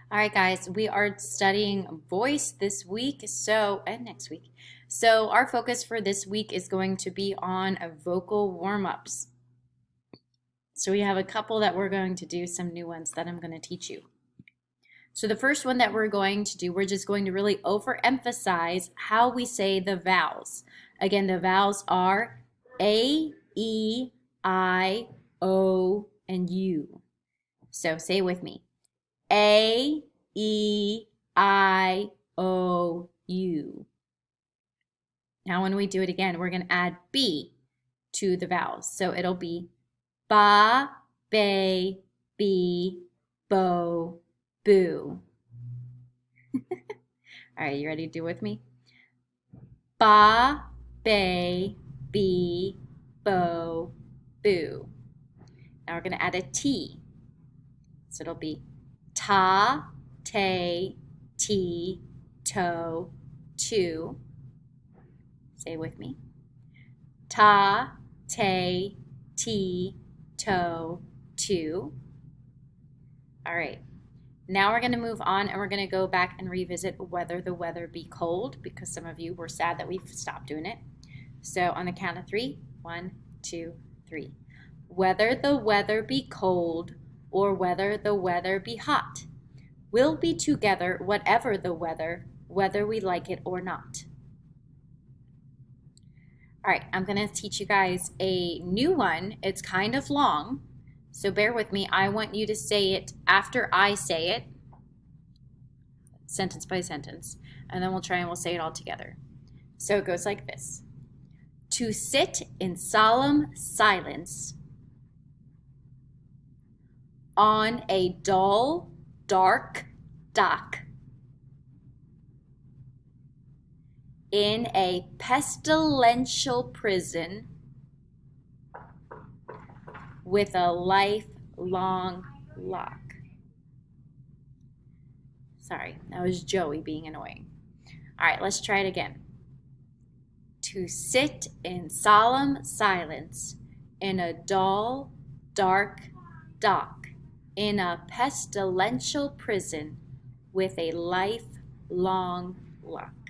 All right, guys, we are studying voice this week, and next week. So our focus for this week is going to be on vocal warm-ups. So we have a couple that we're going to do, some new ones that I'm going to teach you. So the first one that we're going to do, we're just going to really overemphasize how we say the vowels. Again, the vowels are A, E, I, O, and U. So say it with me. A, E, I, O, U. Now when we do it again, we're going to add B to the vowels. So it'll be ba, be, bee, bo, boo. All right, you ready to do it with me? Ba, be, bee, bo, boo. Now we're going to add a T. So it'll be ta, te, ti, to, tu. Say it with me. Ta, te, ti, to, tu. All right. Now we're going to move on and we're going to go back and revisit whether the weather be cold, because some of you were sad that we've stopped doing it. So on the count of 3, 1, 2, 3. Whether the weather be cold or whether the weather be hot, we'll be together whatever the weather, whether we like it or not. All right, I'm going to teach you guys a new one. It's kind of long, so bear with me. I want you to say it after I say it, sentence by sentence, and then we'll try and we'll say it all together. So it goes like this. To sit in solemn silence on a dull, dark dock in a pestilential prison with a lifelong lock. Sorry, that was Joey being annoying. All right, let's try it again. To sit in solemn silence in a dull, dark dock in a pestilential prison with a lifelong lock.